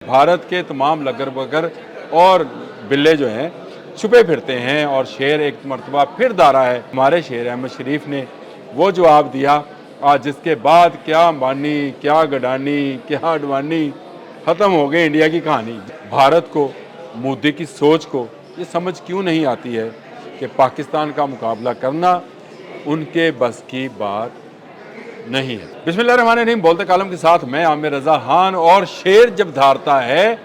भारत के तमाम लगर बगर और बिल्ले जो हैं छुपे फिरते हैं और शेर एक मरतबा फिर दारा है। हमारे शेर अहमद शरीफ ने वो जवाब दिया जिसके बाद क्या अंबानी, क्या गडानी, क्या अडवाणी, ख़त्म हो गई इंडिया की कहानी। भारत को, मोदी की सोच को ये समझ क्यों नहीं आती है कि पाकिस्तान का मुकाबला करना उनके बस की बात नहीं है। बिस्मिल्लाहिर्रहमानिर्रहीम। बोलते कालम के साथ मैं आमिर रज़ा खान। और शेर जब धारता है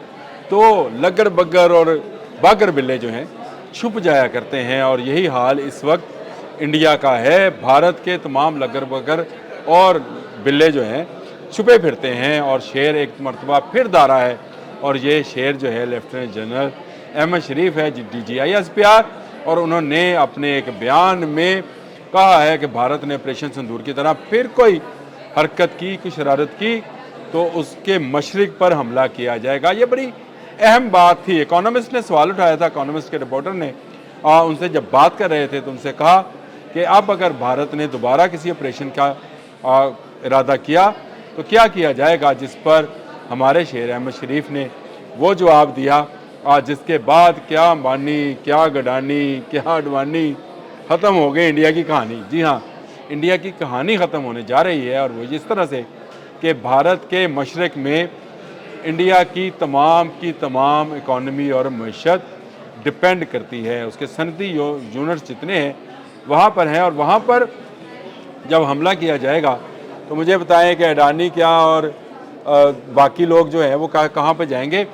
तो लगर बगर और बागर बिल्ले जो हैं छुप जाया करते हैं, और यही हाल इस वक्त इंडिया का है। भारत के तमाम लगर बगर और बिल्ले जो हैं छुपे फिरते हैं और शेर एक मरतबा फिर दारा है, और ये शेर जो है लेफ्टिनेंट जनरल अहमद शरीफ है, DGISPR। और उन्होंने अपने एक बयान में कहा है कि भारत ने ऑपरेशन सिंदूर की तरह फिर कोई हरकत की, कोई शरारत की तो उसके मशरिक पर हमला किया जाएगा। ये बड़ी अहम बात थी। इकोनॉमिस्ट ने सवाल उठाया था, इकोनॉमिस्ट के रिपोर्टर ने उनसे जब बात कर रहे थे तो उनसे कहा कि अब अगर भारत ने दोबारा किसी ऑपरेशन का इरादा किया तो क्या किया जाएगा, जिस पर हमारे शेर अहमद शरीफ ने वो जवाब दिया जिसके बाद क्या अंबानी, क्या गडानी, क्या अडवाणी, ख़त्म हो गई इंडिया की कहानी। जी हाँ, इंडिया की कहानी ख़त्म होने जा रही है, और वो इस तरह से कि भारत के मशरक़ में इंडिया की तमाम इकॉनमी और मईशत डिपेंड करती है। उसके सनती यूनिट्स जितने हैं वहाँ पर हैं, और वहाँ पर जब हमला किया जाएगा तो मुझे बताएं कि अडानी क्या और बाकी लोग जो हैं वो कहाँ पर जाएंगे।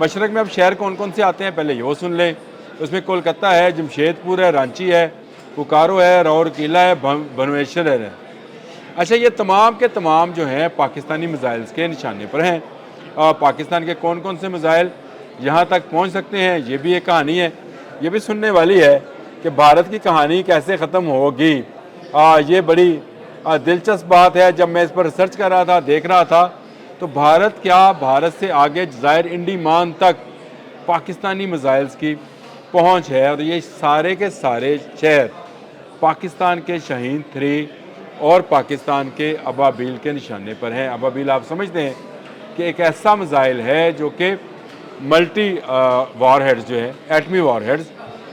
मशरक़ में अब शहर कौन कौन से आते हैं पहले ये सुन लें। उसमें कोलकाता है, जमशेदपुर है, रांची है, बोकारो है, राउरकेला है, भुवनेश्वर है। अच्छा, ये तमाम के तमाम जो हैं पाकिस्तानी मिसाइल्स के निशाने पर हैं। पाकिस्तान के कौन कौन से मिसाइल यहाँ तक पहुँच सकते हैं, ये भी एक कहानी है। ये भी सुनने वाली है कि भारत की कहानी कैसे ख़त्म होगी। ये बड़ी दिलचस्प बात है। जब मैं इस पर रिसर्च कर रहा था, देख रहा था, तो भारत से आगे जज़ायर इंडमान तक पाकिस्तानी मिसाइल्स की पहुँच है, और ये सारे के सारे शहर पाकिस्तान के शाहीन 3 और पाकिस्तान के अबाबील के निशाने पर हैं। अबाबील आप समझते हैं कि एक ऐसा मिसाइल है जो कि मल्टी वॉरहेड्स जो है, एटमी वॉरहेड्स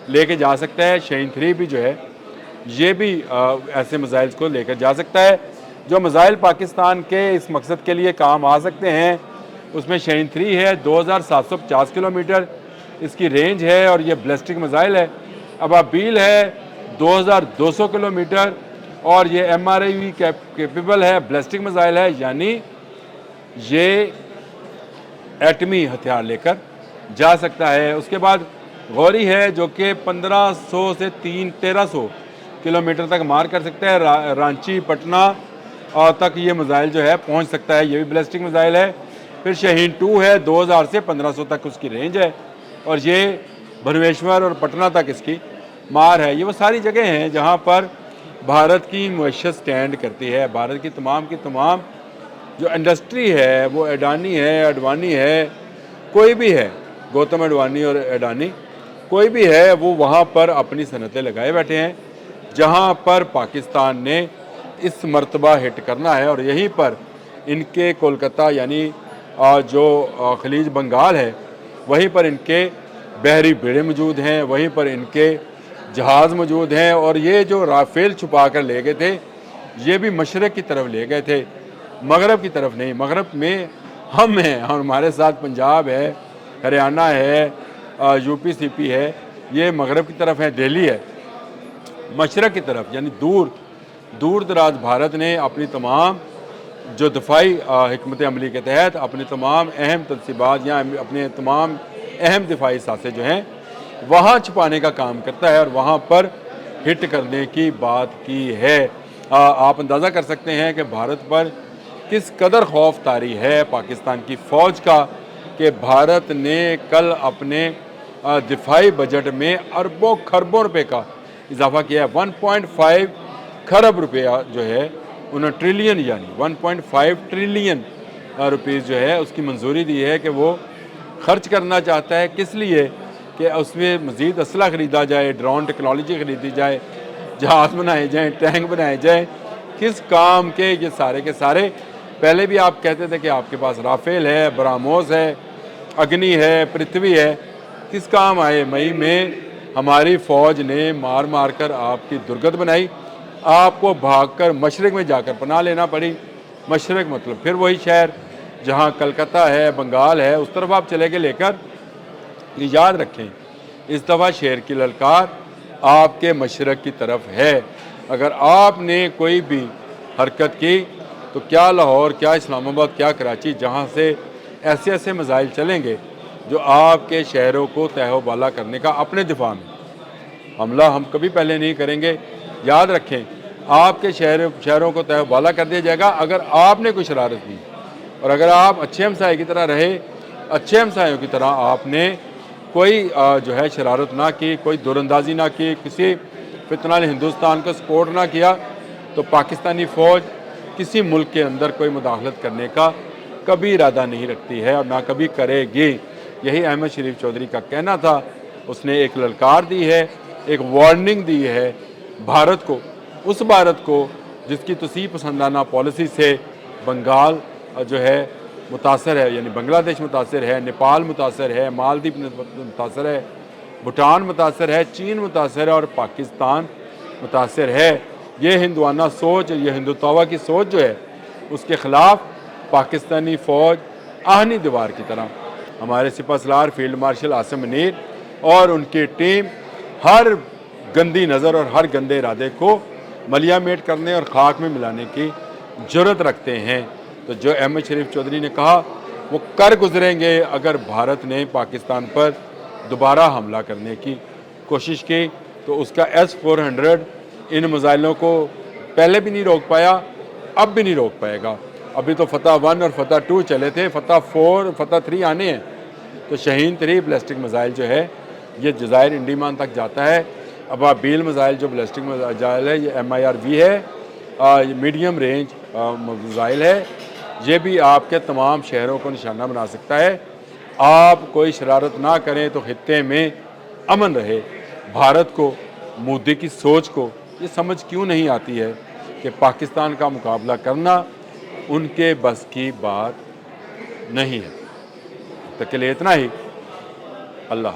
लेके जा सकता है। शाहीन 3 भी जो है ये भी ऐसे मिसाइल्स को लेकर जा सकता है। जो मिसाइल पाकिस्तान के इस मकसद के लिए काम आ सकते हैं उसमें शाहीन 3 है, 2750 किलोमीटर इसकी रेंज है, और ये बैलिस्टिक मिसाइल है। अबाबील है 2200 किलोमीटर, और ये MRAV कैपेबल है, बैलिस्टिक मिसाइल है, यानी ये एटमी हथियार लेकर जा सकता है। उसके बाद गौरी है जो कि 1500 से 1300 किलोमीटर तक मार कर सकता है। रांची, पटना तक ये मिसाइल जो है पहुंच सकता है, ये भी बैलिस्टिक मिसाइल है। फिर शाहीन 2 है, 2000 से 1500 तक उसकी रेंज है, और ये भुवनेश्वर और पटना तक इसकी मार है। ये वो सारी जगह हैं जहाँ पर भारत की मईशत स्टैंड करती है। भारत की तमाम जो इंडस्ट्री है, वो अडानी है, अडवाणी है, कोई भी है, गौतम अडवाणी और अडानी कोई भी है, वो वहाँ पर अपनी सनतें लगाए बैठे हैं जहाँ पर पाकिस्तान ने इस मरतबा हिट करना है। और यहीं पर इनके कोलकाता यानी जो खलीज बंगाल है, वहीं पर इनके बहरी बेड़े मौजूद हैं, वहीं पर इनके जहाज़ मौजूद हैं। और ये जो राफेल छुपा कर ले गए थे, ये भी मशरक़ की तरफ ले गए थे, मगरब की तरफ नहीं। मगरब में हम हैं, और हमारे साथ पंजाब है, हरियाणा है, UP CP है, ये मगरब की तरफ है, दिल्ली है। मशरक़ की तरफ यानी दूर दराज भारत ने अपनी तमाम जो दफाई हिकमत अमली के तहत अपने तमाम अहम तनसीबात या अपने तमाम अहम दिफाई सासे जो हैं वहाँ छुपाने का काम करता है, और वहाँ पर हिट करने की बात की है। आप अंदाज़ा कर सकते हैं कि भारत पर किस कदर खौफ तारी है पाकिस्तान की फ़ौज का, कि भारत ने कल अपने दिफाई बजट में अरबों खरबों रुपए का इजाफा किया है। 1.5 खरब रुपया जो है उन्होंने ट्रिलियन यानी 1.5 ट्रिलियन रुपीज़ जो है उसकी मंजूरी दी है कि वो खर्च करना चाहता है। किस लिए कि उसमें मज़ीद असला ख़रीदा जाए, ड्रोन टेक्नोलॉजी ख़रीदी जाए, जहाज़ बनाए जाएँ, टैंक बनाए जाएँ। किस काम के ये सारे के सारे। पहले भी आप कहते थे कि आपके पास राफेल है, ब्राह्मोस है, अग्नि है, पृथ्वी है, किस काम आए। मई में हमारी फ़ौज ने मार मार कर आपकी दुर्गत बनाई, आपको भागकर मशरक़ में जाकर पनाह लेना पड़ी। मशरक़ मतलब फिर वही शहर जहाँ कलकत्ता है, बंगाल है, उस तरफ आप चले गए लेकर। ये याद रखें, इस दफ़ा शेर की ललकार आपके मशरक़ की तरफ है। अगर आपने कोई भी हरकत की तो क्या लाहौर, क्या इस्लामाबाद, क्या कराची, जहाँ से ऐसे ऐसे मिसाइल चलेंगे जो आपके शहरों को तहवाला करने का, अपने दिफा में हमला हम कभी पहले नहीं करेंगे। याद रखें, आपके शहरों को तहवाला कर दिया जाएगा अगर आपने कोई शरारत की। और अगर आप अच्छे हमसाये की तरह रहे, अच्छे हमसायों की तरह आपने कोई जो है शरारत ना की, कोई दूरंदाजी ना की, किसी फितना हिंदुस्तान को सपोर्ट ना किया, तो पाकिस्तानी फ़ौज किसी मुल्क के अंदर कोई मुदाखलत करने का कभी इरादा नहीं रखती है और ना कभी करेगी। यही अहमद शरीफ चौधरी का कहना था। उसने एक ललकार दी है, एक वार्निंग दी है भारत को, उस भारत को जिसकी तसीह पसंदाना पॉलिसी से बंगाल जो है मुतासर है, यानी बांग्लादेश मुतासर है, नेपाल मुतासर है, मालदीव मुतासर है, भूटान मुतासर है, चीन मुतासर है और पाकिस्तान मुतासर है। ये हिंदुआना सोच, ये हिंदुत्वा की सोच जो है, उसके ख़िलाफ़ पाकिस्तानी फ़ौज आहनी दीवार की तरह, हमारे सिपह सलार फील्ड मार्शल आसिम मुनीर और उनकी टीम हर गंदी नज़र और हर गंदे इरादे को मलियामेट करने और खाक में मिलाने की जुर्रत रखते हैं। तो जो अहमद शरीफ चौधरी ने कहा वो कर गुजरेंगे अगर भारत ने पाकिस्तान पर दोबारा हमला करने की कोशिश की। तो उसका S-400 इन मिसाइलों को पहले भी नहीं रोक पाया, अब भी नहीं रोक पाएगा। अभी तो फतह 1 और फतह 2 चले थे, फतह 4, फतह 3 आने हैं। तो शाहीन 3 बैलिस्टिक मिसाइल जो है ये जज़ायर इंडीमान तक जाता है। अबाबील मिसाइल जो बैलिस्टिक मिसाइल है ये MIRV है, ये मीडियम रेंज मिसाइल है। ये भी आपके तमाम शहरों को निशाना बना सकता है। आप कोई शरारत ना करें तो खित्ते में अमन रहे। भारत को, मोदी की सोच को ये समझ क्यों नहीं आती है कि पाकिस्तान का मुकाबला करना उनके बस की बात नहीं है। तक के लिए इतना ही। अल्लाह।